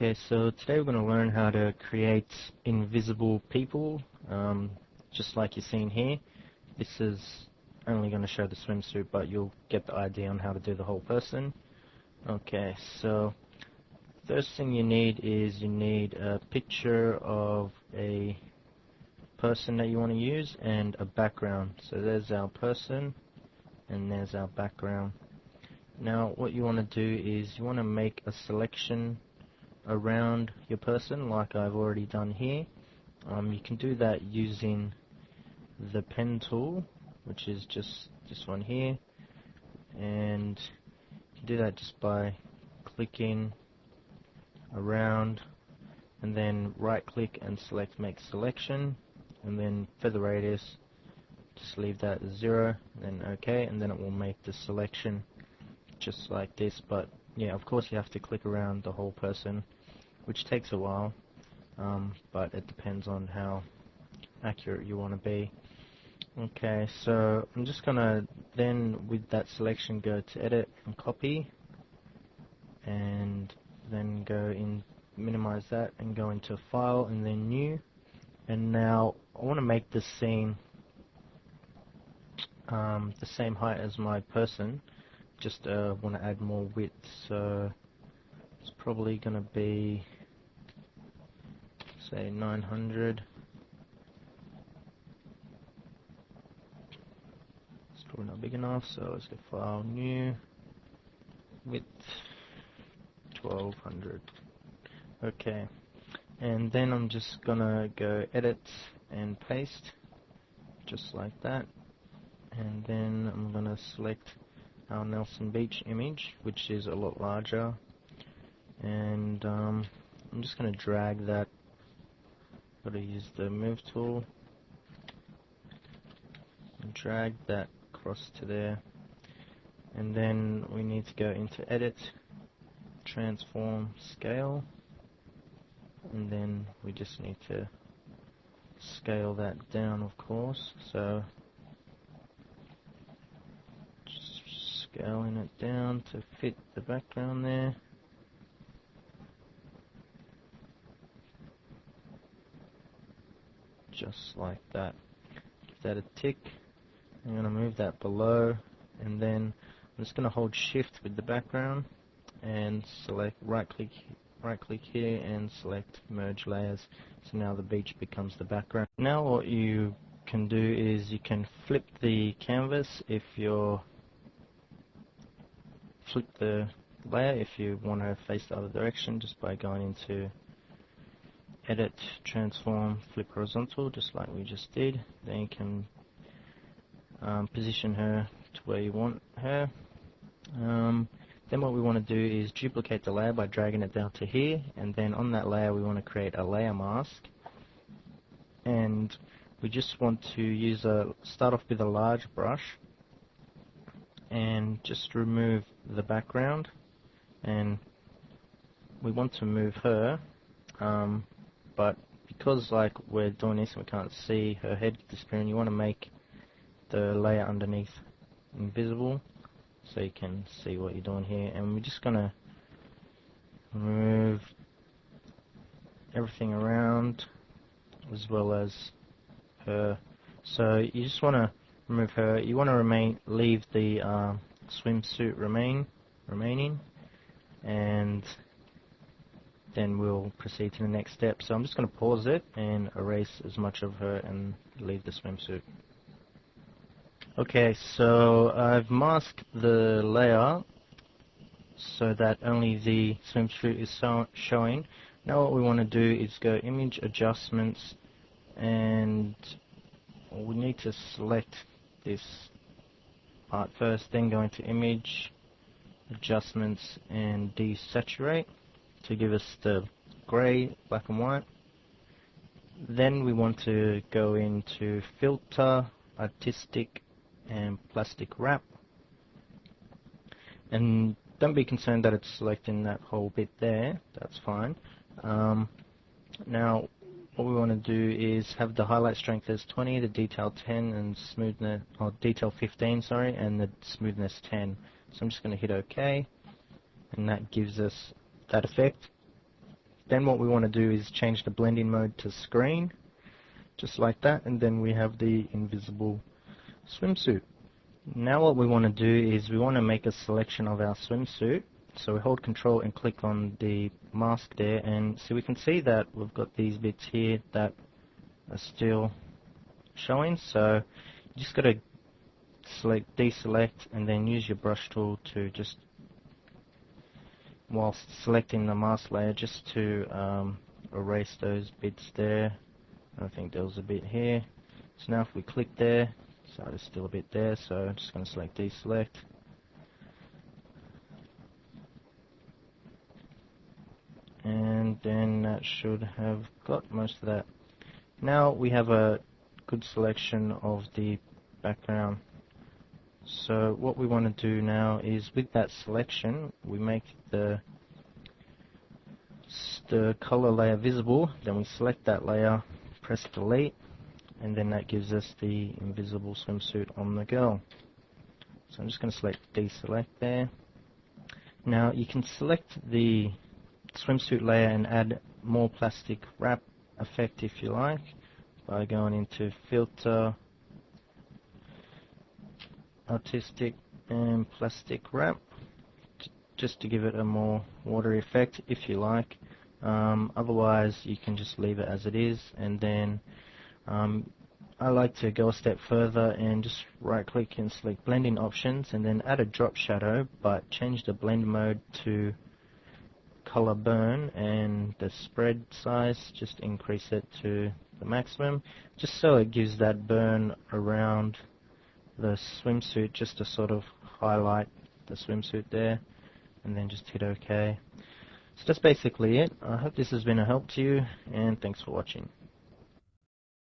Okay, so today we're going to learn how to create invisible people, just like you're seeing here. This is only going to show the swimsuit, but you'll get the idea on how to do the whole person. Okay, so first thing you need is you need a picture of a person that you want to use and a background. So there's our person and there's our background. Now what you want to do is you want to make a selection around your person like I've already done here. You can do that using the pen tool, which is just this one here, and you can do that just by clicking around and then right click and select make selection, and then for the radius just leave that as 0, then OK, and then it will make the selection just like this. But yeah, of course you have to click around the whole person, which takes a while, but it depends on how accurate you want to be. Okay, so I'm just gonna then with that selection go to edit and copy, and then go in, minimize that and go into file and then new. And now I want to make this scene the same height as my person, just want to add more width, so it's probably going to be, say, 900. It's probably not big enough, so let's go file, new, width 1200. Okay, and then I'm just gonna go edit and paste, just like that, and then I'm gonna select our Nelson Beach image, which is a lot larger, and I'm just gonna drag that. Got to use the move tool and drag that across to there, and then we need to go into edit, transform, scale, and then we just need to scale that down, of course. So just scaling it down to fit the background there. Just like that. Give that a tick. I'm going to move that below, and then I'm just going to hold shift with the background and select right click here and select merge layers. So now the beach becomes the background. Now what you can do is you can flip the canvas if you're flip the layer if you want to face the other direction, just by going into edit, transform, flip horizontal, just like we just did. Then you can position her to where you want her. Then what we want to do is duplicate the layer by dragging it down to here, and then on that layer we want to create a layer mask, and we just want to start off with a large brush and just remove the background, and we want to move her, but because like we're doing this and we can't see her head disappearing, you want to make the layer underneath invisible so you can see what you're doing here. And we're just gonna remove everything around as well as her. So you just want to remove her. You want to leave the swimsuit remaining, and then we'll proceed to the next step. So I'm just going to pause it and erase as much of her and leave the swimsuit. Okay, so I've masked the layer so that only the swimsuit is showing. Now what we want to do is go image adjustments, and we need to select this part first, then go into image adjustments and desaturate to give us the grey, black and white. Then we want to go into filter, artistic and plastic wrap, and don't be concerned that it's selecting that whole bit there, that's fine. Now what we want to do is have the highlight strength as 20, the detail 10, and smoothness, or detail 15, sorry, and the smoothness 10. So I'm just going to hit OK, and that gives us that effect. Then what we want to do is change the blending mode to screen, just like that, and then we have the invisible swimsuit. Now what we want to do is we want to make a selection of our swimsuit. So we hold Control and click on the mask there, and so we can see that we've got these bits here that are still showing. So you just got to deselect, and then use your brush tool to just, whilst selecting the mask layer, just to erase those bits there. I think there was a bit here. So now if we click there, so there's still a bit there, so I'm just going to select deselect. And then that should have got most of that. Now we have a good selection of the background. So what we want to do now is, with that selection, we make the color layer visible, then we select that layer, press delete, and then that gives us the invisible swimsuit on the girl. So I'm just going to select deselect there. Now you can select the swimsuit layer and add more plastic wrap effect if you like, by going into filter, artistic, and plastic wrap, just to give it a more watery effect if you like. Otherwise you can just leave it as it is, and then I like to go a step further and just right click and select blending options, and then add a drop shadow, but change the blend mode to color burn, and the spread size, just increase it to the maximum, just so it gives that burn around the swimsuit, just to sort of highlight the swimsuit there, and then just hit OK. So that's basically it. I hope this has been a help to you, and thanks for watching.